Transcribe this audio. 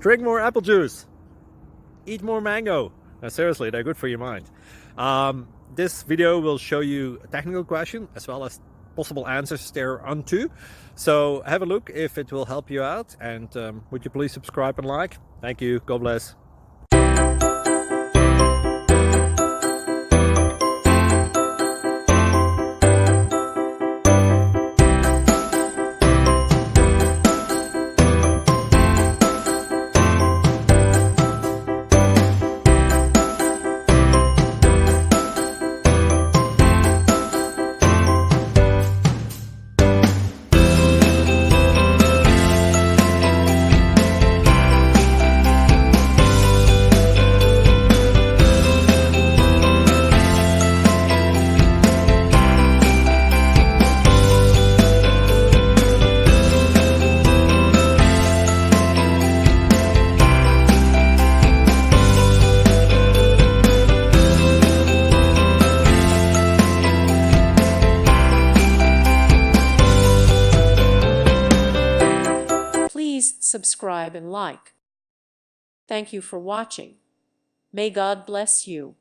Drink more apple juice. Eat more mango. Now, seriously, they're good for your mind. This video will show you a technical question as well as possible answers thereunto. So have a look if it will help you out, and would you please subscribe and like? Thank you. God bless. Please subscribe and like. Thank you for watching. May God bless you.